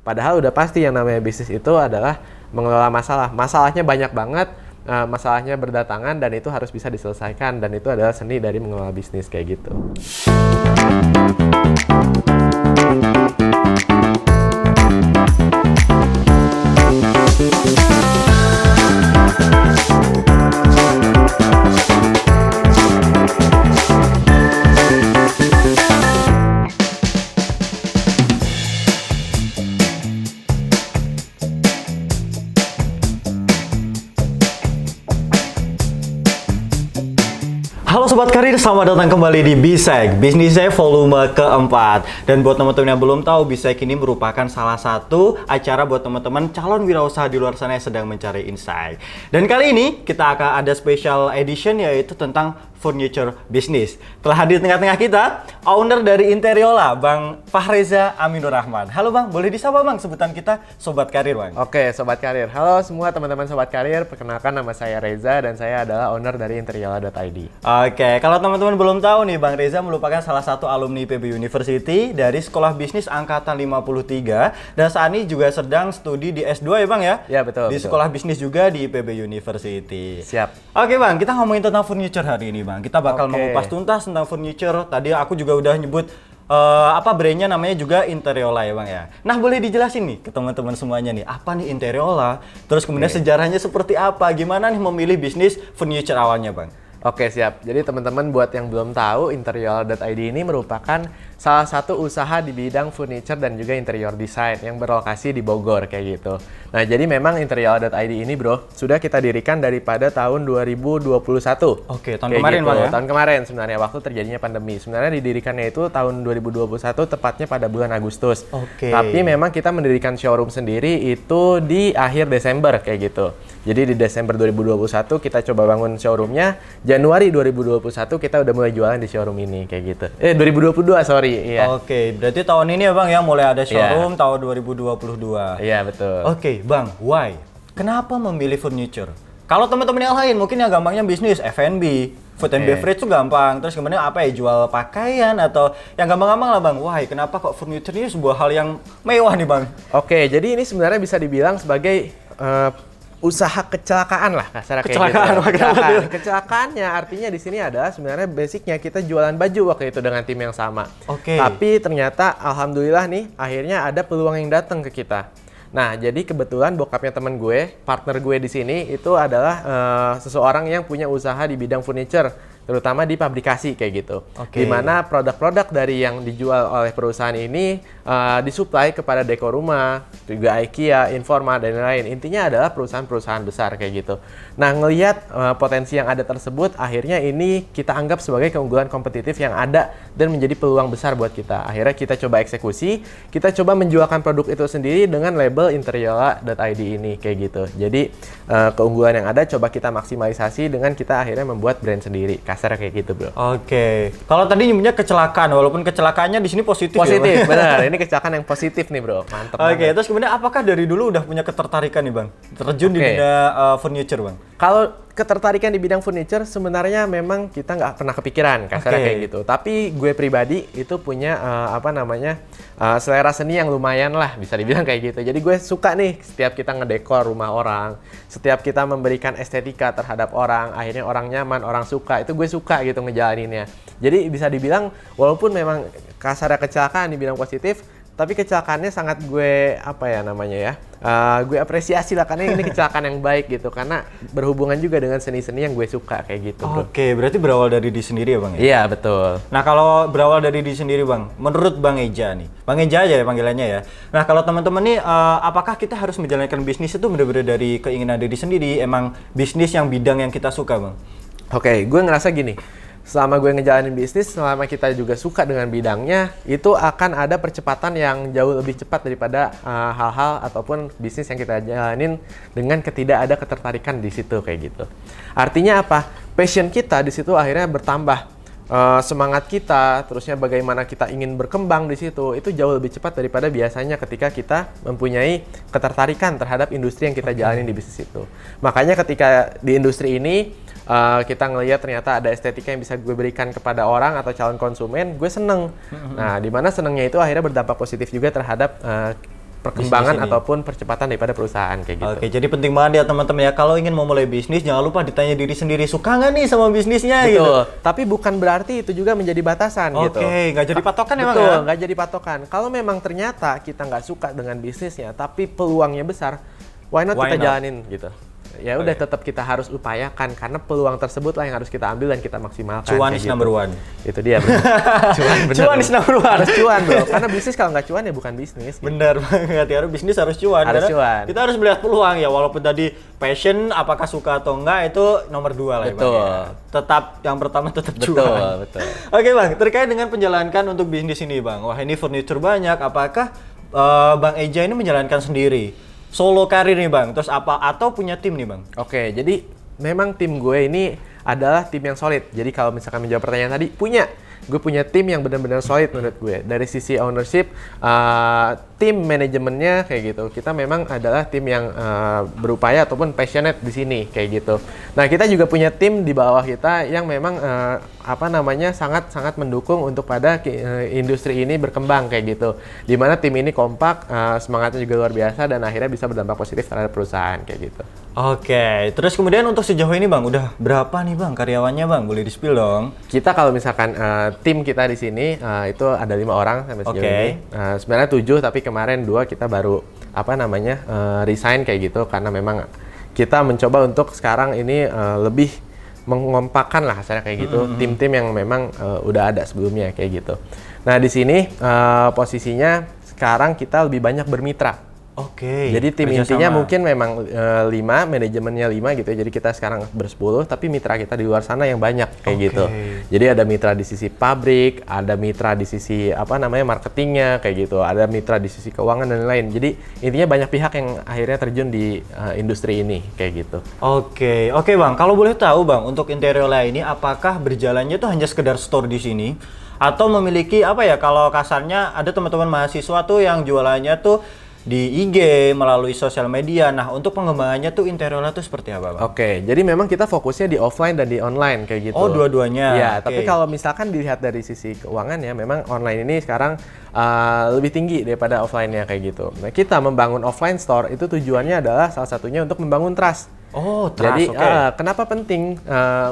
Padahal udah pasti yang namanya bisnis itu adalah mengelola masalah. Masalahnya banyak banget, masalahnya berdatangan dan itu harus bisa diselesaikan, dan itu adalah seni dari mengelola bisnis kayak gitu. Halo Sobat Karir, selamat datang kembali di Bisek, Bisnisnya volume keempat. Dan buat teman-teman yang belum tahu, Bisek ini merupakan salah satu acara buat teman-teman calon wirausaha di luar sana yang sedang mencari insight. Dan kali ini kita akan ada special edition, yaitu tentang furniture business. Telah hadir di tengah-tengah kita, owner dari Interiola, Bang Fahreza Aminur Rahman. Halo Bang, boleh disapa Bang sebutan kita Sobat Karir Bang? Oke, Sobat Karir. Halo semua teman-teman Sobat Karir, perkenalkan nama saya Reza dan saya adalah owner dari Interiola.id. Oke, kalau teman-teman belum tahu nih, Bang Reza merupakan salah satu alumni IPB University dari Sekolah Bisnis Angkatan 53 dan saat ini juga sedang studi di S2 ya Bang ya? Ya, betul. Di Sekolah Bisnis juga di IPB University. Siap. Oke Bang, kita ngomongin tentang furniture hari ini Bang. Kita bakal mengupas tuntas tentang furniture. Tadi aku juga udah nyebut brandnya namanya juga Interiola ya Bang ya. Nah, boleh dijelasin nih ke teman-teman semuanya nih, apa nih Interiola? Terus kemudian sejarahnya seperti apa? Gimana nih memilih bisnis furniture awalnya Bang? Oke, siap. Jadi teman-teman buat yang belum tahu, Interiola.id ini merupakan salah satu usaha di bidang furniture dan juga interior design yang berlokasi di Bogor kayak gitu. Nah, jadi memang Interiola.id ini bro, sudah kita dirikan daripada tahun 2021. Oke, tahun kayak kemarin gitu. Bang ya? Tahun kemarin sebenarnya, waktu terjadinya pandemi. Sebenarnya didirikannya itu tahun 2021, tepatnya pada bulan Agustus. Oke. Tapi memang kita mendirikan showroom sendiri itu di akhir Desember kayak gitu. Jadi di Desember 2021 kita coba bangun showroomnya. Januari 2021 kita udah mulai jualan di showroom ini kayak gitu. 2022 sorry. Iya. Oke, berarti tahun ini ya Bang ya mulai ada showroom tahun 2022. Iya, betul. Oke, Bang, why? Kenapa memilih furniture? Kalau teman-teman yang lain mungkin yang gampangnya bisnis F&B, food and beverage tuh gampang. Terus kemudian apa ya, jual pakaian atau yang gampang-gampang lah Bang. Why? Kenapa kok furniture ini sebuah hal yang mewah nih Bang? Oke, jadi ini sebenarnya bisa dibilang sebagai usaha kecelakaan lah kasar kayak gitu. Kecelakaannya artinya di sini adalah sebenarnya basicnya kita jualan baju waktu itu dengan tim yang sama. Oke. Tapi ternyata alhamdulillah nih akhirnya ada peluang yang datang ke kita. Nah, jadi kebetulan bokapnya teman gue, partner gue di sini itu adalah seseorang yang punya usaha di bidang furniture, terutama di pabrikasi kayak gitu. Oke. Di mana produk-produk dari yang dijual oleh perusahaan ini disuplai kepada dekor rumah, juga IKEA, Informa, dan lain-lain. Intinya adalah perusahaan-perusahaan besar kayak gitu. Nah, ngelihat potensi yang ada tersebut, akhirnya ini kita anggap sebagai keunggulan kompetitif yang ada dan menjadi peluang besar buat kita. Akhirnya kita coba eksekusi, kita coba menjualkan produk itu sendiri dengan label Interiola.id ini kayak gitu. Jadi keunggulan yang ada coba kita maksimalisasi dengan kita akhirnya membuat brand sendiri. Kasar kayak gitu, bro. Oke. Kalau tadi nyebutnya kecelakaan, walaupun kecelakaannya di sini positif. Positif, ya, benar. Ini kecelakaan yang positif nih, bro. Mantap. Oke, terus kemudian apakah dari dulu udah punya ketertarikan nih Bang? Terjun di dunia furniture Bang? Kalau ketertarikan di bidang furniture sebenarnya memang kita nggak pernah kepikiran kasarnya kayak gitu. Tapi gue pribadi itu punya selera seni yang lumayan lah bisa dibilang kayak gitu. Jadi gue suka nih setiap kita ngedekor rumah orang, setiap kita memberikan estetika terhadap orang, akhirnya orang nyaman, orang suka, itu gue suka gitu ngejalaninnya. Jadi bisa dibilang walaupun memang kasarnya kecelakaan di bidang positif, tapi kecelakaannya sangat gue gue apresiasi lah karena ini kecelakaan yang baik gitu, karena berhubungan juga dengan seni-seni yang gue suka kayak gitu, bro. Oke, berarti berawal dari diri sendiri ya Bang ya? Iya, betul. Nah, kalau berawal dari diri sendiri Bang, menurut Bang Eja nih, Bang Eja aja ya panggilannya ya. Nah, kalau teman-teman nih, apakah kita harus menjalankan bisnis itu benar-benar dari keinginan diri sendiri, emang bisnis yang bidang yang kita suka Bang? Oke, gue ngerasa gini, selama gue ngejalanin bisnis, selama kita juga suka dengan bidangnya, itu akan ada percepatan yang jauh lebih cepat daripada hal-hal ataupun bisnis yang kita jalanin dengan ada ketertarikan di situ kayak gitu. Artinya apa? Passion kita di situ akhirnya bertambah. Semangat kita, terusnya bagaimana kita ingin berkembang di situ, itu jauh lebih cepat daripada biasanya ketika kita mempunyai ketertarikan terhadap industri yang kita jalanin di bisnis itu. Makanya ketika di industri ini, kita ngelihat ternyata ada estetika yang bisa gue berikan kepada orang atau calon konsumen, gue seneng. Nah, dimana senengnya itu akhirnya berdampak positif juga terhadap perkembangan Bisnis ini. ataupun percepatan daripada perusahaan kayak gitu. Oke, jadi penting banget ya teman-teman ya, kalau ingin memulai bisnis jangan lupa ditanya diri sendiri, suka nggak nih sama bisnisnya gitu. Betul, tapi bukan berarti itu juga menjadi batasan gitu. Oke, nggak jadi patokan emang Betul, ya? nggak jadi patokan. Kalau memang ternyata kita nggak suka dengan bisnisnya, tapi peluangnya besar, why not Why kita not? jalanin gitu. Ya udah, tetap kita harus upayakan karena peluang tersebut lah yang harus kita ambil dan kita maksimalkan. Cuan kayak is number one. Itu dia. Bener. Cuan bener. Cuan is number one. Harus cuan bro, karena bisnis kalau nggak cuan ya bukan bisnis. Gitu. Bener banget ya, bisnis harus cuan. Harus Karena cuan. Kita harus melihat peluang ya, walaupun tadi passion, apakah suka atau enggak itu nomor 2 lah ya, Bang. Betul. Ya. Tetap yang pertama tetap Betul, cuan. betul. Oke Bang, terkait dengan menjalankan untuk bisnis ini Bang. Wah ini furniture banyak, apakah Bang Eja ini menjalankan sendiri? Solo karir nih Bang, terus apa atau punya tim nih Bang? Oke, jadi memang tim gue ini adalah tim yang solid. Jadi kalau misalkan menjawab pertanyaan tadi, gue punya tim yang benar-benar solid menurut gue. Dari sisi ownership, tim manajemennya kayak gitu. Kita memang adalah tim yang berupaya ataupun passionate di sini kayak gitu. Nah, kita juga punya tim di bawah kita yang memang sangat-sangat mendukung untuk pada industri ini berkembang kayak gitu. Dimana tim ini kompak, semangatnya juga luar biasa dan akhirnya bisa berdampak positif terhadap perusahaan kayak gitu. Oke, terus kemudian untuk sejauh ini Bang, udah berapa nih Bang karyawannya Bang? Boleh di-spill dong? Kita kalau misalkan tim kita di sini itu ada 5 orang sampai sejauh ini. Sebenarnya 7 tapi kemarin 2 kita baru resign kayak gitu karena memang kita mencoba untuk sekarang ini lebih mengompakkan lah kasarnya kayak gitu tim-tim yang memang udah ada sebelumnya kayak gitu. Nah di sini posisinya sekarang kita lebih banyak bermitra. Oke. Jadi tim kerjasama. intinya mungkin memang 5, manajemennya 5 gitu ya. Jadi kita sekarang ber-10, tapi mitra kita di luar sana yang banyak kayak gitu. Jadi ada mitra di sisi pabrik, ada mitra di sisi marketingnya kayak gitu, ada mitra di sisi keuangan dan lain-lain. Jadi intinya banyak pihak yang akhirnya terjun di industri ini kayak gitu. Oke Bang. Kalau boleh tahu Bang, untuk Interiola ini apakah berjalannya tuh hanya sekedar store di sini? Atau memiliki kalau kasarnya ada teman-teman mahasiswa tuh yang jualannya tuh di IG, melalui sosial media. Nah, untuk pengembangannya tuh Interiola tuh seperti apa, Bang? Oke, jadi memang kita fokusnya di offline dan di online kayak gitu. Oh, dua-duanya. Ya, Oke. tapi kalau misalkan dilihat dari sisi keuangan ya, memang online ini sekarang lebih tinggi daripada offline-nya kayak gitu. Nah, kita membangun offline store itu tujuannya adalah salah satunya untuk membangun trust. Oh, trust. Jadi, oke. kenapa penting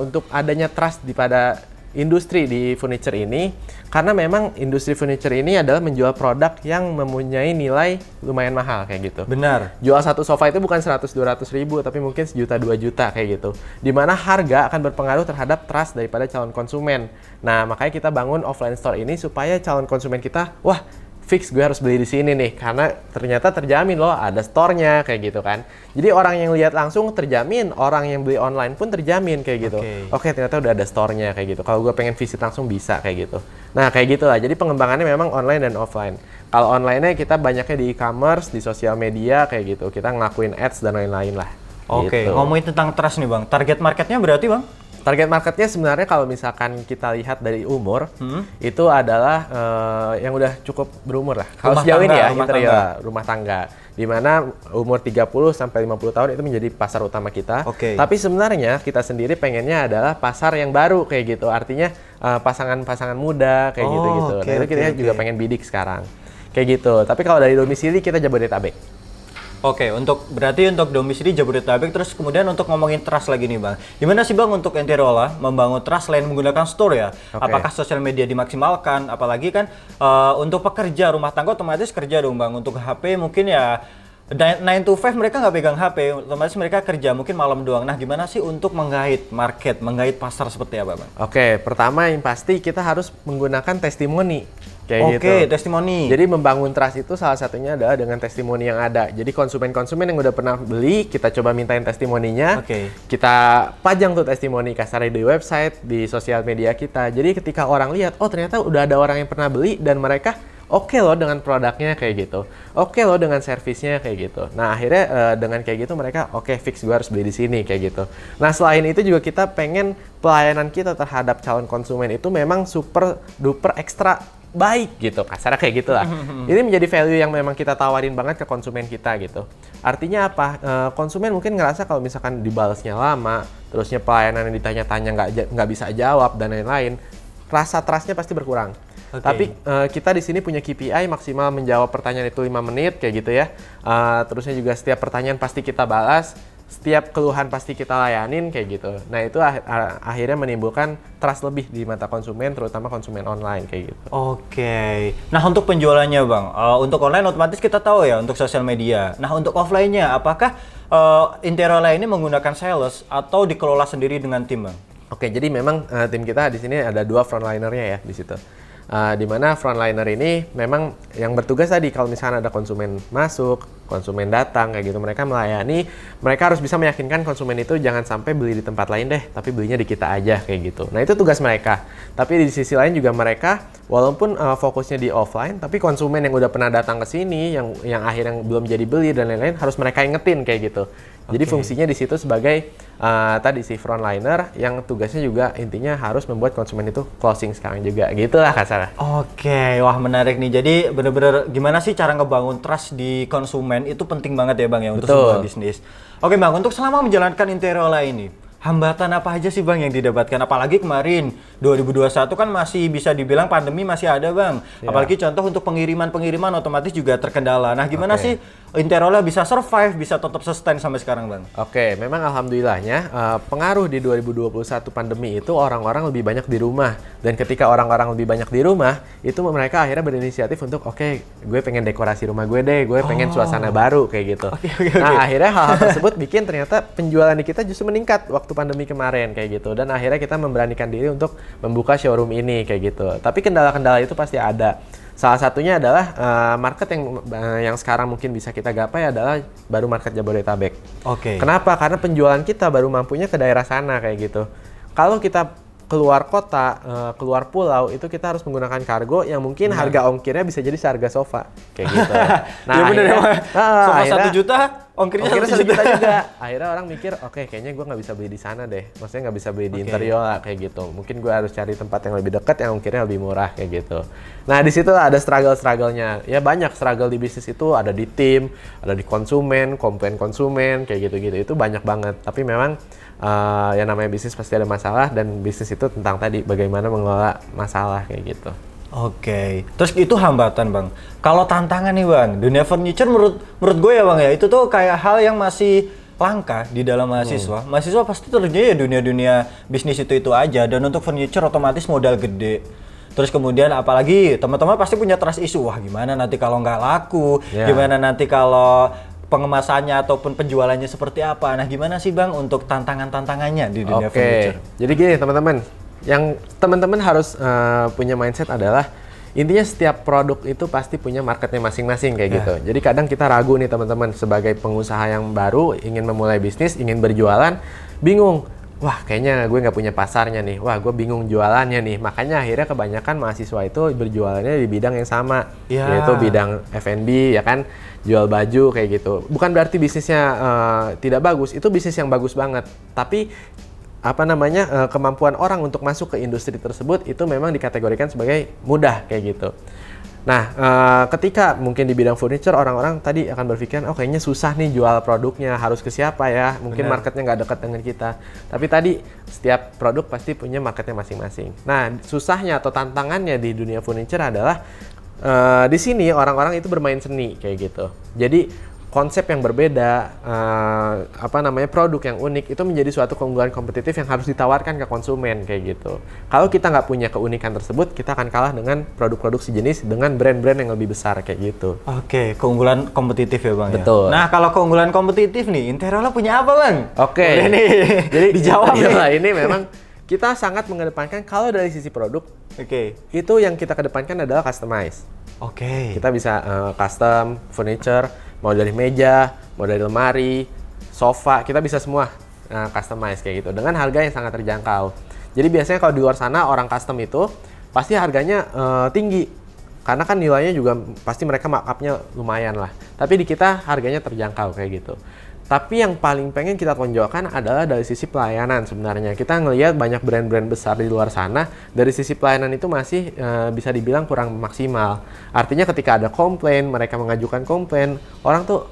untuk adanya trust pada industri di furniture ini? Karena memang industri furniture ini adalah menjual produk yang mempunyai nilai lumayan mahal kayak gitu. Benar. Jual satu sofa itu bukan 100-200 ribu, tapi mungkin 1-2 juta kayak gitu. Dimana harga akan berpengaruh terhadap trust daripada calon konsumen. Nah, makanya kita bangun offline store ini supaya calon konsumen kita, wah, fix gue harus beli di sini nih, karena ternyata terjamin loh ada store-nya kayak gitu kan. Jadi orang yang lihat langsung terjamin, orang yang beli online pun terjamin kayak gitu. Oke, ternyata udah ada store-nya kayak gitu. Kalau gue pengen visit langsung bisa kayak gitu. Nah, kayak gitu lah. Jadi pengembangannya memang online dan offline. Kalau online-nya kita banyaknya di e-commerce, di sosial media kayak gitu. Kita ngelakuin ads dan lain-lain lah. Oke, Gitu. ngomongin tentang trust nih, Bang. Target marketnya berarti, Bang? Target marketnya sebenarnya kalau misalkan kita lihat dari umur, itu adalah yang udah cukup berumur lah. Kalau Rumah sejauh ini tangga, ya, rumah interior tangga. rumah tangga. Di mana umur 30 sampai 50 tahun itu menjadi pasar utama kita. Oke. Tapi sebenarnya kita sendiri pengennya adalah pasar yang baru kayak gitu. Artinya pasangan-pasangan muda kayak gitu-gitu. oke, Nah, itu kita oke. juga pengen bidik sekarang. Kayak gitu. Tapi kalau dari domisili kita Jabodetabek. Oke, berarti untuk domisili Jabodetabek, terus kemudian untuk ngomongin trust lagi nih, Bang. Gimana sih, Bang, untuk Interiola membangun trust selain menggunakan store ya? Oke. Apakah sosial media dimaksimalkan? Apalagi kan untuk pekerja rumah tangga otomatis kerja dong, Bang. Untuk HP mungkin ya 9 to 5 mereka nggak pegang HP, otomatis mereka kerja mungkin malam doang. Nah, gimana sih untuk menggait market, menggait pasar seperti apa, Bang? Oke, pertama yang pasti kita harus menggunakan testimoni. Kayak Oke, gitu. testimoni. Jadi membangun trust itu salah satunya adalah dengan testimoni yang ada. Jadi konsumen-konsumen yang udah pernah beli, kita coba mintain testimoninya. Oke. Kita pajang tuh testimoni kasarnya di website, di sosial media kita. Jadi ketika orang lihat, oh ternyata udah ada orang yang pernah beli dan mereka oke loh dengan produknya kayak gitu. Oke loh dengan servisnya kayak gitu. Nah, akhirnya dengan kayak gitu mereka oke fix gue harus beli di sini kayak gitu. Nah, selain itu juga kita pengen pelayanan kita terhadap calon konsumen itu memang super duper ekstra baik gitu, kasarnya kayak gitulah. Ini menjadi value yang memang kita tawarin banget ke konsumen kita gitu. Artinya apa? Konsumen mungkin ngerasa kalau misalkan dibalasnya lama, terusnya pelayanan yang ditanya-tanya nggak bisa jawab dan lain-lain, rasa trustnya pasti berkurang. Oke. Tapi kita di sini punya KPI maksimal menjawab pertanyaan itu 5 menit kayak gitu ya. Terusnya juga setiap pertanyaan pasti kita balas, setiap keluhan pasti kita layanin kayak gitu. Nah itu akhirnya menimbulkan trust lebih di mata konsumen, terutama konsumen online kayak gitu. Oke. Nah untuk penjualannya Bang, untuk online otomatis kita tahu ya untuk sosial media. Nah untuk offline-nya, apakah Interola ini menggunakan sales atau dikelola sendiri dengan tim Bang? Oke, jadi memang tim kita di sini ada 2 frontlinernya ya di situ. Di mana frontliner ini memang yang bertugas tadi kalau misalnya ada konsumen masuk, konsumen datang kayak gitu, mereka melayani, mereka harus bisa meyakinkan konsumen itu jangan sampai beli di tempat lain deh, tapi belinya di kita aja kayak gitu. Nah itu tugas mereka. Tapi di sisi lain juga mereka walaupun fokusnya di offline, tapi konsumen yang udah pernah datang ke sini, yang akhirnya belum jadi beli dan lain-lain harus mereka ingetin kayak gitu. Jadi fungsinya di situ sebagai tadi si frontliner yang tugasnya juga intinya harus membuat konsumen itu closing sekarang juga. Gitulah kasarnya. Oke, wah menarik nih. Jadi bener-bener gimana sih cara ngebangun trust di konsumen itu penting banget ya Bang ya untuk sebuah bisnis. Oke Bang, untuk selama menjalankan Interola ini, hambatan apa aja sih Bang yang didapatkan? Apalagi kemarin 2021 kan masih bisa dibilang pandemi masih ada Bang. Ya. Apalagi contoh untuk pengiriman otomatis juga terkendala. Nah gimana sih Interola bisa survive, bisa tetap sustain sampai sekarang Bang? Oke, memang alhamdulillahnya pengaruh di 2021 pandemi itu orang-orang lebih banyak di rumah. Dan ketika orang-orang lebih banyak di rumah, itu mereka akhirnya berinisiatif untuk gue pengen dekorasi rumah gue deh, gue pengen suasana baru kayak gitu. Nah akhirnya hal-hal tersebut bikin ternyata penjualan di kita justru meningkat waktu pandemi kemarin kayak gitu. Dan akhirnya kita memberanikan diri untuk membuka showroom ini kayak gitu. Tapi kendala-kendala itu pasti ada. Salah satunya adalah market yang sekarang mungkin bisa kita gapai adalah baru market Jabodetabek. Kenapa? Karena penjualan kita baru mampunya ke daerah sana kayak gitu. Kalau kita keluar kota, keluar pulau, itu kita harus menggunakan kargo yang mungkin harga ongkirnya bisa jadi seharga sofa kayak gitu. Nah, ya bener ya, sofa akhirnya 1 juta, ongkirnya 1 juta juga. Akhirnya orang mikir, kayaknya gue nggak bisa beli di sana deh. Maksudnya nggak bisa beli di Interola kayak gitu. Mungkin gue harus cari tempat yang lebih dekat, yang ongkirnya lebih murah kayak gitu. Nah, di situ ada struggle-struggle-nya. Ya banyak struggle di bisnis itu, ada di tim, ada di konsumen, komplain konsumen, kayak gitu-gitu. Itu banyak banget. Tapi memang yang namanya bisnis pasti ada masalah, dan bisnis itu tentang tadi bagaimana mengelola masalah kayak gitu. Terus itu hambatan Bang. Kalau tantangan nih Bang, dunia furniture menurut gue ya Bang ya, itu tuh kayak hal yang masih langka di dalam mahasiswa. Mahasiswa pasti terjadi ya dunia bisnis itu aja, dan untuk furniture otomatis modal gede. Terus kemudian apalagi teman-teman pasti punya trust issue, wah gimana nanti kalau nggak laku, gimana nanti kalau pengemasannya ataupun penjualannya seperti apa. Nah gimana sih Bang untuk tantangannya di dunia furniture? Jadi gini teman-teman, yang teman-teman harus punya mindset adalah intinya setiap produk itu pasti punya marketnya masing-masing kayak gitu. Jadi kadang kita ragu nih teman-teman sebagai pengusaha yang baru ingin memulai bisnis, ingin berjualan, bingung. Wah kayaknya gue nggak punya pasarnya nih, wah gue bingung jualannya nih. Makanya akhirnya kebanyakan mahasiswa itu berjualannya di bidang yang sama, yaitu bidang F&B ya kan, jual baju kayak gitu. Bukan berarti bisnisnya tidak bagus, itu bisnis yang bagus banget. Tapi kemampuan orang untuk masuk ke industri tersebut itu memang dikategorikan sebagai mudah kayak gitu. Nah, ketika mungkin di bidang furniture orang-orang tadi akan berpikir, kayaknya susah nih jual produknya, harus ke siapa ya? Mungkin marketnya nggak dekat dengan kita. Tapi tadi setiap produk pasti punya marketnya masing-masing. Nah, susahnya atau tantangannya di dunia furniture adalah di sini orang-orang itu bermain seni kayak gitu. Jadi konsep yang berbeda, produk yang unik itu menjadi suatu keunggulan kompetitif yang harus ditawarkan ke konsumen kayak gitu. Kalau kita nggak punya keunikan tersebut, kita akan kalah dengan produk-produk sejenis dengan brand-brand yang lebih besar kayak gitu. Keunggulan kompetitif ya Bang. Betul. Ya? Nah kalau keunggulan kompetitif nih, Interola punya apa Bang? Jadi dijawab nih. Ini memang kita sangat mengedepankan kalau dari sisi produk, itu yang kita kedepankan adalah customize. Kita bisa custom furniture, mau dari meja, mau dari lemari, sofa, kita bisa semua customize kayak gitu dengan harga yang sangat terjangkau. Jadi biasanya kalau di luar sana orang custom itu pasti harganya tinggi, karena kan nilainya juga pasti mereka markupnya lumayan lah. Tapi di kita harganya terjangkau kayak gitu. Tapi yang paling pengen kita tonjolkan adalah dari sisi pelayanan sebenarnya. Kita ngelihat banyak brand-brand besar di luar sana, dari sisi pelayanan itu masih bisa dibilang kurang maksimal. Artinya ketika ada komplain, mereka mengajukan komplain, orang tuh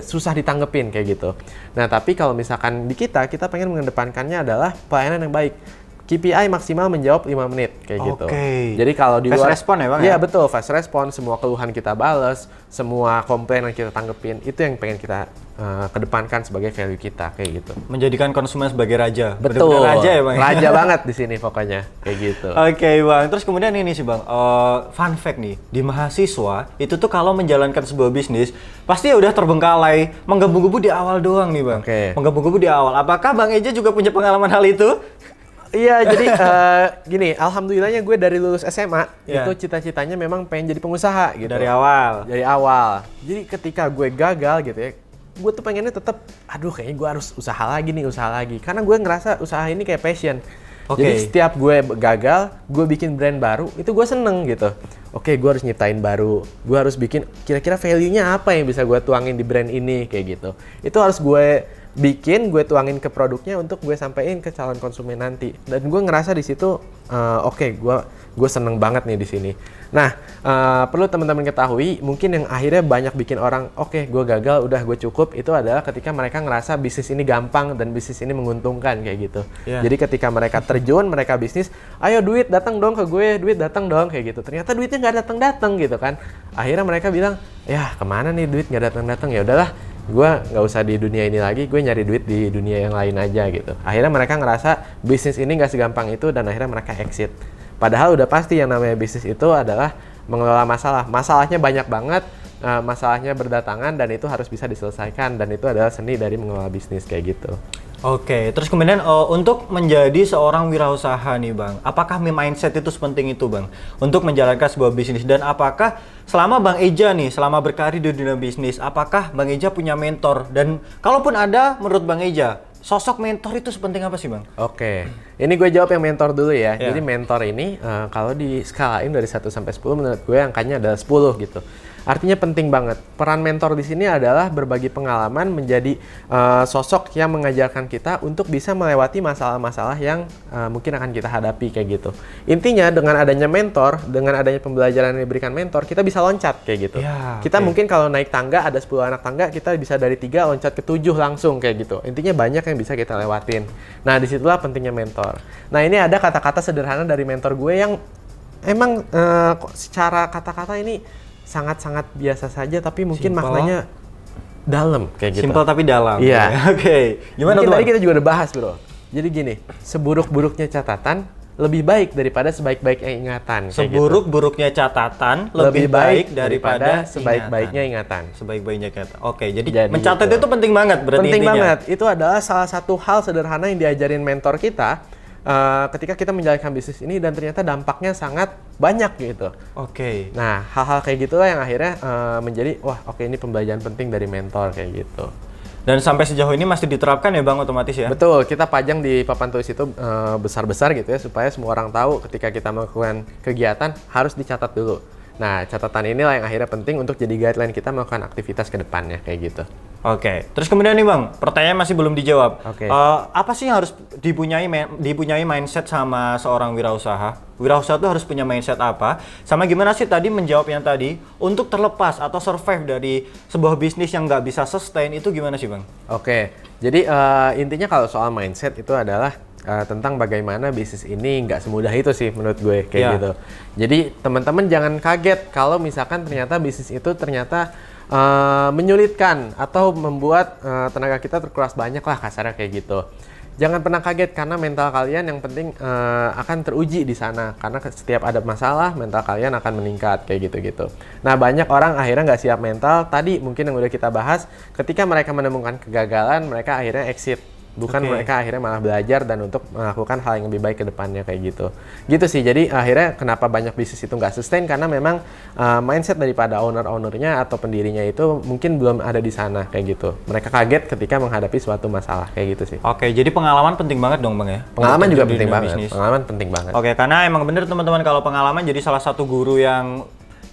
susah ditanggepin kayak gitu. Nah tapi kalau misalkan di kita pengen mengedepankannya adalah pelayanan yang baik. KPI maksimal menjawab 5 menit kayak gitu. Oke. Jadi kalau di Fast luar respon ya, Bang, Iya, ya? betul, fast respon, semua keluhan kita bales, semua komplain yang kita tanggepin, itu yang pengen kita kedepankan sebagai value kita kayak gitu. Menjadikan konsumen sebagai raja. Betul. Benar-benar raja ya, Bang? Raja banget di sini pokoknya kayak gitu. Oke, Bang. Terus kemudian ini sih, Bang. Fun fact nih, di mahasiswa itu tuh kalau menjalankan sebuah bisnis pasti ya udah terbengkalai, menggebu-gebu di awal doang nih, Bang. Oke. Menggebu-gebu di awal. Apakah Bang Eja juga punya pengalaman hal itu? Iya, jadi gini, alhamdulillahnya gue dari lulus SMA Iya. itu cita-citanya memang pengen jadi pengusaha gitu. Dari awal. Dari awal. Jadi ketika gue gagal gitu ya, gue tuh pengennya tetap, aduh kayaknya gue harus usaha lagi. Karena gue ngerasa usaha ini kayak passion. Oke. Jadi setiap gue gagal, gue bikin brand baru, itu gue seneng gitu. Oke, gue harus nyiptain baru. Gue harus bikin kira-kira value-nya apa yang bisa gue tuangin di brand ini kayak gitu. Itu harus gue bikin, gue tuangin ke produknya untuk gue sampein ke calon konsumen nanti. Dan gue ngerasa di situ oke, gue seneng banget nih di sini. Nah, perlu teman-teman ketahui, mungkin yang akhirnya banyak bikin orang, oke, gue gagal, udah gue cukup, itu adalah ketika mereka ngerasa bisnis ini gampang dan bisnis ini menguntungkan kayak gitu. Yeah. Jadi ketika mereka terjun, mereka bisnis, ayo duit datang dong ke gue, duit datang dong kayak gitu. Ternyata duitnya nggak datang gitu kan. Akhirnya mereka bilang, ya kemana nih duit nggak datang. Ya udahlah, gue nggak usah di dunia ini lagi, gue nyari duit di dunia yang lain aja gitu. Akhirnya mereka ngerasa bisnis ini nggak segampang itu dan akhirnya mereka exit. Padahal udah pasti yang namanya bisnis itu adalah mengelola masalah. Masalahnya banyak banget, masalahnya berdatangan dan itu harus bisa diselesaikan dan itu adalah seni dari mengelola bisnis kayak gitu. Oke, terus kemudian untuk menjadi seorang wirausaha nih, Bang, apakah mindset itu sepenting itu, Bang, untuk menjalankan sebuah bisnis? Dan apakah selama Bang Eja nih, selama berkarir di dunia bisnis, apakah Bang Eja punya mentor? Dan kalaupun ada, menurut Bang Eja, sosok mentor itu sepenting apa sih, Bang? Oke, ini gue jawab yang mentor dulu ya. Yeah. Jadi mentor ini kalau di skalain dari 1 sampai 10 menurut gue angkanya adalah 10 gitu. Artinya penting banget. Peran mentor di sini adalah berbagi pengalaman, menjadi sosok yang mengajarkan kita untuk bisa melewati masalah-masalah yang mungkin akan kita hadapi kayak gitu. Intinya dengan adanya mentor, dengan adanya pembelajaran yang diberikan mentor, kita bisa loncat kayak gitu. Ya, Kita oke. mungkin kalau naik tangga ada 10 anak tangga, kita bisa dari 3 loncat ke 7 langsung kayak gitu. Intinya banyak yang bisa kita lewatin. Nah, disitulah pentingnya mentor. Nah, ini ada kata-kata sederhana dari mentor gue yang emang secara kata-kata ini sangat-sangat biasa saja, tapi mungkin Simple. maknanya dalam kayak gitu. Simpel tapi dalam. Iya. Oke. Gimana Mungkin tuh, tadi Bang? kita juga udah bahas, bro. Jadi gini, seburuk-buruknya catatan lebih baik daripada sebaik-baiknya ingatan. kayak gitu. Seburuk-buruknya catatan lebih baik daripada sebaik-baiknya ingatan. Sebaik-baiknya kata. Oke, jadi Jadi mencatat gitu. itu penting banget berarti Penting intinya. banget. Itu adalah salah satu hal sederhana yang diajarin mentor kita ketika kita menjalankan bisnis ini dan ternyata dampaknya sangat banyak gitu. Oke. Nah, hal-hal kayak gitulah yang akhirnya menjadi wah oke ini pembelajaran penting dari mentor kayak gitu. Dan sampai sejauh ini masih diterapkan ya, Bang, otomatis ya? Betul, kita pajang di papan tulis itu besar-besar gitu ya supaya semua orang tahu ketika kita melakukan kegiatan harus dicatat dulu. Nah, catatan inilah yang akhirnya penting untuk jadi guideline kita melakukan aktivitas ke depannya kayak gitu. Oke. Terus kemudian nih, Bang, pertanyaan masih belum dijawab. Oke. Apa sih yang harus dipunyai mindset sama seorang wirausaha? Wirausaha tuh harus punya mindset apa? Sama gimana sih tadi menjawab yang tadi untuk terlepas atau survive dari sebuah bisnis yang nggak bisa sustain itu gimana sih, Bang? Oke, jadi intinya kalau soal mindset itu adalah tentang bagaimana bisnis ini nggak semudah itu sih menurut gue kayak Ya. gitu. Jadi teman-teman jangan kaget kalau misalkan ternyata bisnis itu ternyata menyulitkan atau membuat tenaga kita terkuras banyak lah kasarnya kayak gitu. Jangan pernah kaget karena mental kalian yang penting akan teruji di sana karena setiap ada masalah mental kalian akan meningkat kayak gitu-gitu. Nah banyak orang akhirnya nggak siap mental. Tadi mungkin yang udah kita bahas ketika mereka menemukan kegagalan mereka akhirnya exit. Bukan Oke. mereka akhirnya malah belajar dan untuk melakukan hal yang lebih baik ke depannya kayak gitu. Gitu sih, jadi akhirnya kenapa banyak bisnis itu nggak sustain karena memang mindset daripada owner-ownernya atau pendirinya itu mungkin belum ada di sana kayak gitu. Mereka kaget ketika menghadapi suatu masalah kayak gitu sih. Oke, jadi pengalaman penting banget dong, Bang ya? Pengalaman Untuk juga di penting dunia banget. bisnis. Pengalaman penting banget. Oke, karena emang bener teman-teman kalau pengalaman jadi salah satu guru yang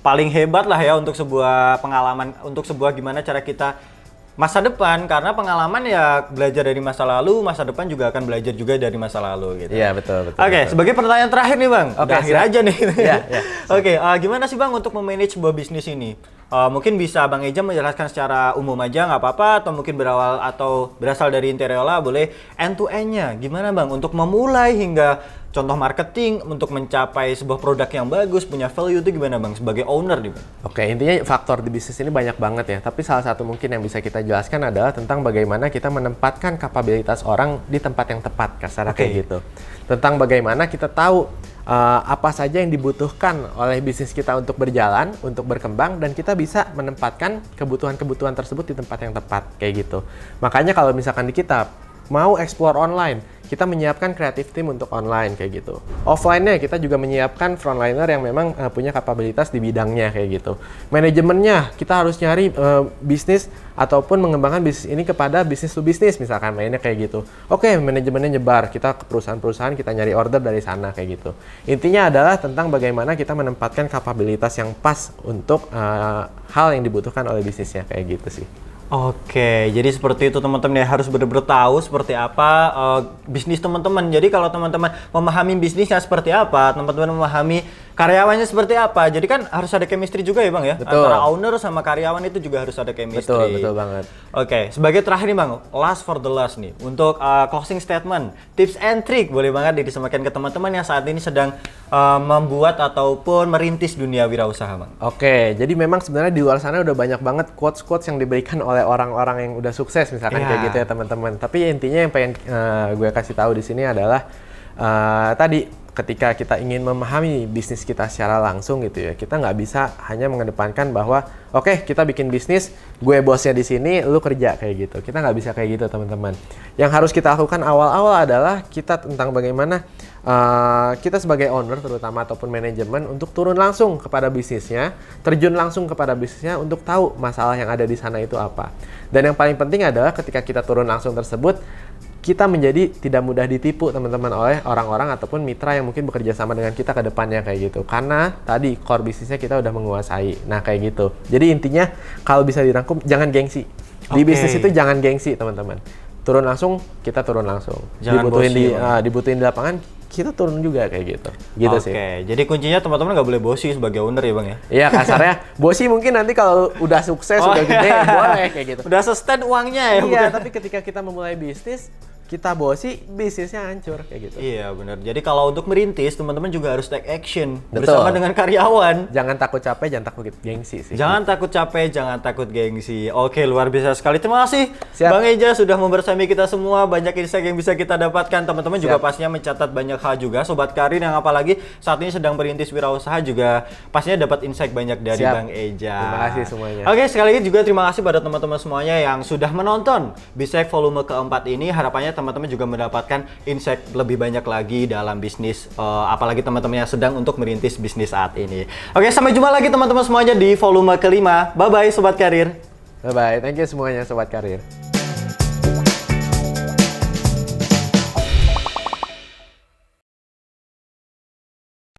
paling hebat lah ya untuk sebuah pengalaman, untuk sebuah gimana cara kita masa depan, karena pengalaman ya belajar dari masa lalu, masa depan juga akan belajar juga dari masa lalu gitu. Iya, betul. Oke, betul. sebagai pertanyaan terakhir nih, Bang. Oke, Udah akhir siap. aja nih. Iya, iya, Oke, gimana sih, Bang, untuk memanage sebuah bisnis ini? Mungkin bisa Bang Eja menjelaskan secara umum aja nggak apa-apa, atau mungkin berawal atau berasal dari Interiola boleh end to end-nya. Gimana Bang untuk memulai hingga contoh marketing untuk mencapai sebuah produk yang bagus, punya value itu gimana Bang sebagai owner nih Bang? Oke, intinya faktor di bisnis ini banyak banget ya. Tapi salah satu mungkin yang bisa kita jelaskan adalah tentang bagaimana kita menempatkan kapabilitas orang di tempat yang tepat, kasarnya kayak gitu. Tentang bagaimana kita tahu apa saja yang dibutuhkan oleh bisnis kita untuk berjalan, untuk berkembang, dan kita bisa menempatkan kebutuhan-kebutuhan tersebut di tempat yang tepat, kayak gitu. Makanya kalau misalkan di kita mau explore online, kita menyiapkan creative team untuk online kayak gitu. Offline-nya kita juga menyiapkan frontliner yang memang punya kapabilitas di bidangnya kayak gitu. Manajemennya kita harus nyari bisnis ataupun mengembangkan bisnis ini kepada bisnis to bisnis, misalkan mainnya kayak gitu. Oke, manajemennya nyebar, kita ke perusahaan-perusahaan, kita nyari order dari sana kayak gitu. Intinya adalah tentang bagaimana kita menempatkan kapabilitas yang pas untuk hal yang dibutuhkan oleh bisnisnya kayak gitu sih. Oke, jadi seperti itu teman-teman ya, harus benar-benar tahu seperti apa bisnis teman-teman. Jadi kalau teman-teman memahami bisnisnya seperti apa, teman-teman memahami karyawannya seperti apa. Jadi kan harus ada chemistry juga ya Bang ya? Betul. Antara owner sama karyawan itu juga harus ada chemistry. Betul banget. Oke, sebagai terakhir nih Bang, last for the last nih. Untuk closing statement, tips and trick boleh banget disampaikan ke teman-teman yang saat ini sedang membuat ataupun merintis dunia wirausaha Bang. Oke, jadi memang sebenarnya di luar sana udah banyak banget quotes-quotes yang diberikan oleh orang-orang yang udah sukses misalkan kayak gitu ya teman-teman. Tapi intinya yang pengen gue kasih tahu di sini adalah tadi ketika kita ingin memahami bisnis kita secara langsung gitu ya, kita nggak bisa hanya mengedepankan bahwa oke, kita bikin bisnis, gue bosnya di sini, lu kerja kayak gitu. Kita nggak bisa kayak gitu teman-teman. Yang harus kita lakukan awal-awal adalah kita tentang bagaimana kita sebagai owner terutama ataupun manajemen untuk turun langsung kepada bisnisnya, terjun langsung kepada bisnisnya untuk tahu masalah yang ada di sana itu apa. Dan yang paling penting adalah ketika kita turun langsung tersebut, kita menjadi tidak mudah ditipu teman-teman oleh orang-orang ataupun mitra yang mungkin bekerja sama dengan kita ke depannya kayak gitu. Karena tadi core bisnisnya kita udah menguasai. Nah kayak gitu. Jadi intinya kalau bisa dirangkum, jangan gengsi. Di bisnis itu jangan gengsi teman-teman. Turun langsung, kita turun langsung. Jangan Dibutuhin di lapangan, kita turun juga kayak gitu. Gitu sih. Oke, jadi kuncinya teman-teman nggak boleh bosi sebagai owner ya Bang ya? Iya kasarnya, bosi mungkin nanti kalau udah sukses, udah gede, boleh kayak gitu. Udah sustain uangnya ya? Iya, tapi ketika kita memulai bisnis, kita bosi, bisnisnya hancur kayak gitu. Iya benar. Jadi kalau untuk merintis, teman-teman juga harus take action Betul. bersama dengan karyawan. Jangan takut capek, jangan takut gengsi sih. Jangan takut capek, jangan takut gengsi. Oke, luar biasa sekali. Terima kasih Siap. Bang Eja sudah membersami kita semua. Banyak insight yang bisa kita dapatkan. Teman-teman juga pastinya mencatat banyak hal juga. Sobat karir yang apalagi saat ini sedang merintis wirausaha juga pastinya dapat insight banyak dari Siap. Bang Eja. Terima kasih semuanya. Oke, sekali lagi juga terima kasih pada teman-teman semuanya yang sudah menonton Bisek volume keempat ini. Harapannya teman-teman juga mendapatkan insight lebih banyak lagi dalam bisnis, apalagi teman-teman yang sedang untuk merintis bisnis saat ini. Oke, sampai jumpa lagi teman-teman semuanya di volume kelima. Bye-bye Sobat Karir. Bye-bye, thank you semuanya Sobat Karir.